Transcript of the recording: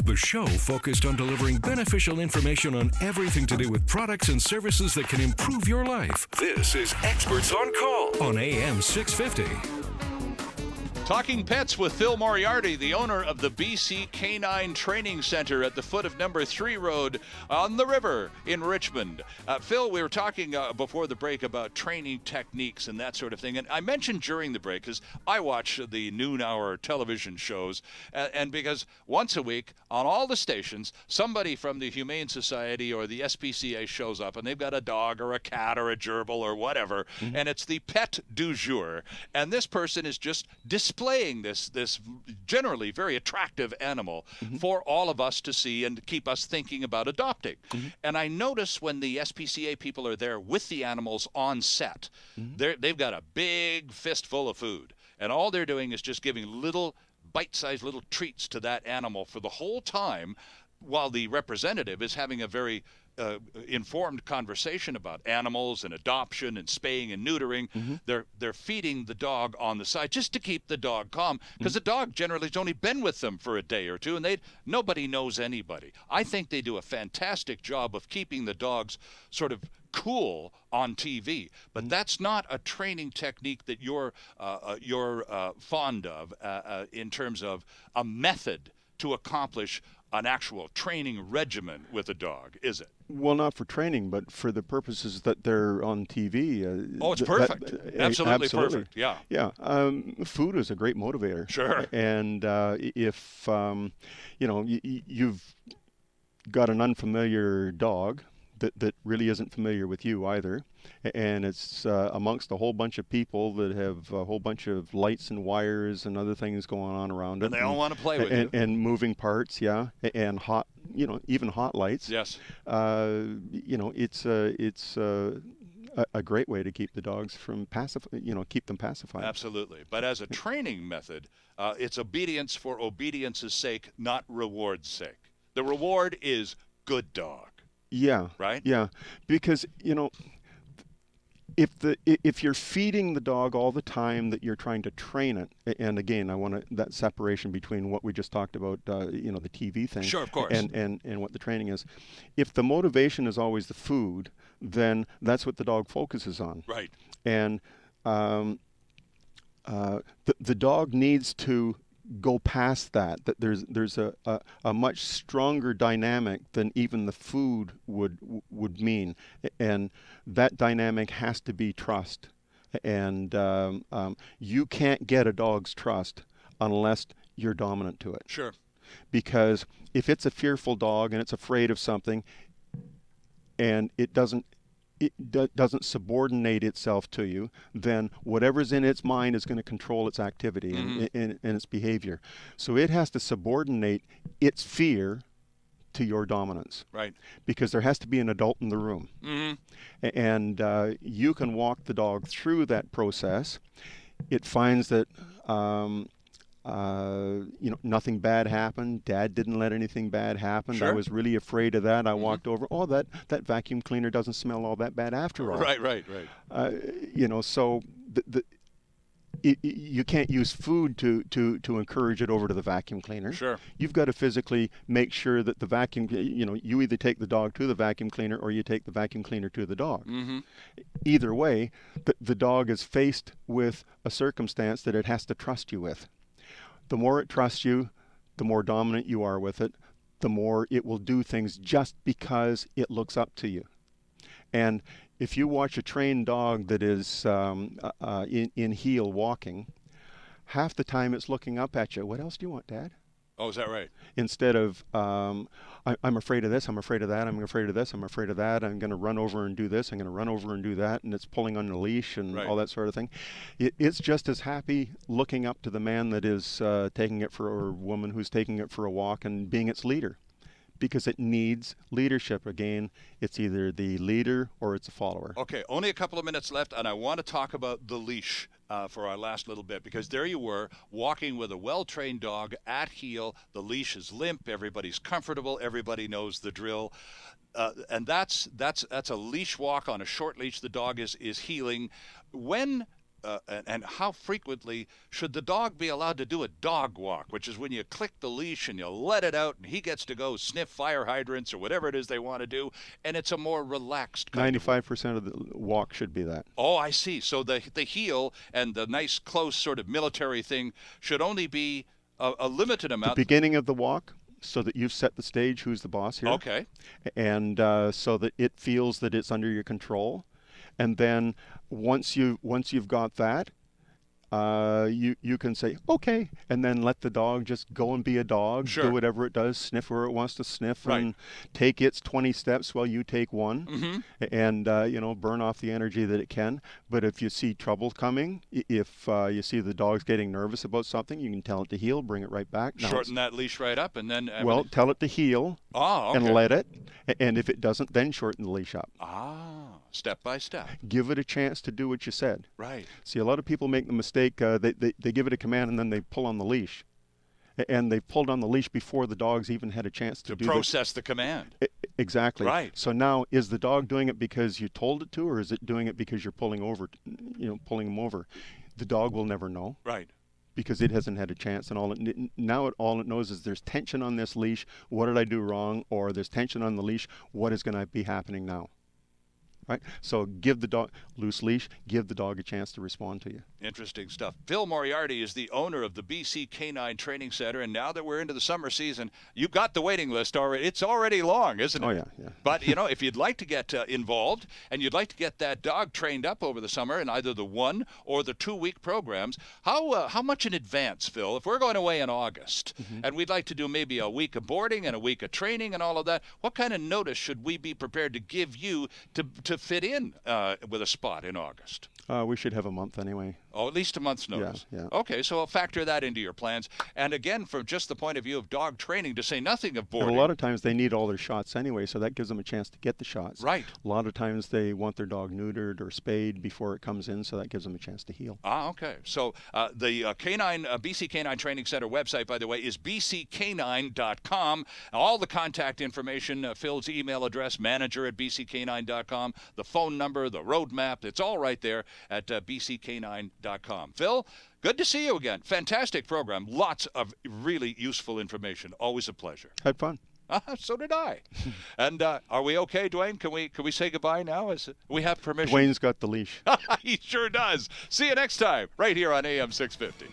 the show focused on delivering beneficial information on everything to do with products and services that can improve your life. This is Experts on Call on AM 650. Talking Pets with Phil Moriarty, the owner of the BC Canine Training Center at the foot of number 3 Road on the river in Richmond. Phil, we were talking before the break about training techniques and that sort of thing. And I mentioned during the break, because I watch the noon hour television shows, and because once a week on all the stations, somebody from the Humane Society or the SPCA shows up, and they've got a dog or a cat or a gerbil or whatever, and it's the pet du jour. And this person is just displaying this generally very attractive animal for all of us to see and keep us thinking about adopting. And I notice when the SPCA people are there with the animals on set, they've got a big fistful of food, and all they're doing is just giving little bite-sized little treats to that animal for the whole time, while the representative is having a very informed conversation about animals and adoption and spaying and neutering. They're feeding the dog on the side just to keep the dog calm, because the dog generally has only been with them for a day or two, and nobody knows anybody. I think they do a fantastic job of keeping the dogs sort of cool on TV, but that's not a training technique that you're fond of in terms of a method to accomplish an actual training regimen with a dog, is it? Well, not for training, but for the purposes that they're on TV. It's perfect. Absolutely perfect. Yeah. Yeah. Food is a great motivator. Sure. And if you've got an unfamiliar dog that really isn't familiar with you either, and it's amongst a whole bunch of people that have a whole bunch of lights and wires and other things going on around it. And they all want to play with you. And moving parts, yeah, and hot, even hot lights. Yes. It's a great way to keep the dogs from keep them pacified. Absolutely. But as a training method, it's obedience for obedience's sake, not reward's sake. The reward is good dog. Yeah. Right? Yeah. Because, if you're feeding the dog all the time that you're trying to train it, and again, I want that separation between what we just talked about, the TV thing. Sure, of course. And what the training is. If the motivation is always the food, then that's what the dog focuses on. Right. And the dog needs to go past that there's a much stronger dynamic than even the food would mean, and that dynamic has to be trust, and you can't get a dog's trust unless you're dominant to it. Sure. Because if it's a fearful dog and it's afraid of something and it doesn't subordinate itself to you, then whatever's in its mind is going to control its activity and its behavior. So it has to subordinate its fear to your dominance. Right. Because there has to be an adult in the room. And you can walk the dog through that process. It finds that nothing bad happened. Dad didn't let anything bad happen. Sure. I was really afraid of that. I walked over. Oh, that vacuum cleaner doesn't smell all that bad after all. Right. So you can't use food to encourage it over to the vacuum cleaner. Sure. You've got to physically make sure that the vacuum, you either take the dog to the vacuum cleaner or you take the vacuum cleaner to the dog. Either way, the dog is faced with a circumstance that it has to trust you with. The more it trusts you, the more dominant you are with it, the more it will do things just because it looks up to you. And if you watch a trained dog that is in heel walking, half the time it's looking up at you. What else do you want, Dad? Oh, is that right? Instead of, I'm afraid of this, I'm afraid of that, I'm afraid of this, I'm afraid of that, I'm going to run over and do this, I'm going to run over and do that, and it's pulling on the leash and all that sort of thing. It's just as happy looking up to the man that is taking it for, or woman who's taking it for a walk and being its leader. Because it needs leadership. Again, it's either the leader or it's a follower. Okay, only a couple of minutes left, and I want to talk about the leash for our last little bit, because there you were, walking with a well-trained dog at heel. The leash is limp. Everybody's comfortable. Everybody knows the drill. And that's a leash walk on a short leash. The dog is healing. When and how frequently should the dog be allowed to do a dog walk, which is when you click the leash and you let it out and he gets to go sniff fire hydrants or whatever it is they want to do, and it's a more relaxed kind 95% of the walk should be that. Oh, I see. So the heel and the nice close sort of military thing should only be a limited amount. The beginning of the walk, so that you've set the stage, who's the boss here. Okay. And so that it feels that it's under your control. And then once you've got that, you can say, okay, and then let the dog just go and be a dog, Sure. do whatever it does, sniff where it wants to sniff, Right. and take its 20 steps while you take one, and burn off the energy that it can. But if you see trouble coming, if you see the dog's getting nervous about something, you can tell it to heel, bring it right back. Now Shorten that leash right up, and then well, tell it to heel okay. and let it, and if it doesn't, then shorten the leash up. Step by step. Give it a chance to do what you said. Right. See, a lot of people make the mistake, they give it a command and then they pull on the leash. And they pulled on the leash before the dog's even had a chance to process the command. Exactly. Right. So now, is the dog doing it because you told it to, or is it doing it because you're pulling him over? The dog will never know. Right. Because it hasn't had a chance, and all it knows is there's tension on this leash. What did I do wrong? Or there's tension on the leash. What is going to be happening now? Right? So give the dog loose leash, give the dog a chance to respond to you. Interesting stuff. Phil Moriarty is the owner of the BC Canine Training Center, and now that we're into the summer season, you've got the waiting list already. It's already long, isn't it? Oh, yeah. But, if you'd like to get involved and you'd like to get that dog trained up over the summer in either the 1 or the 2-week programs, how much in advance, Phil, if we're going away in August and we'd like to do maybe a week of boarding and a week of training and all of that, what kind of notice should we be prepared to give you to fit in with a spot in August? We should have a month anyway. Oh, at least a month's notice. Yeah. Okay, so I'll factor that into your plans. And again, from just the point of view of dog training, to say nothing of boarding. And a lot of times they need all their shots anyway, so that gives them a chance to get the shots. Right. A lot of times they want their dog neutered or spayed before it comes in, so that gives them a chance to heal. Okay. So the BC Canine Training Center website, by the way, is bccanine.com. All the contact information, Phil's email address, manager@bccanine.com, the phone number, the roadmap, it's all right there at bccanine.com. Phil, good to see you again. Fantastic program. Lots of really useful information. Always a pleasure. Had fun. So did I. And are we okay, Dwayne? Can we say goodbye now? We have permission. Dwayne's got the leash. He sure does. See you next time, right here on AM 650.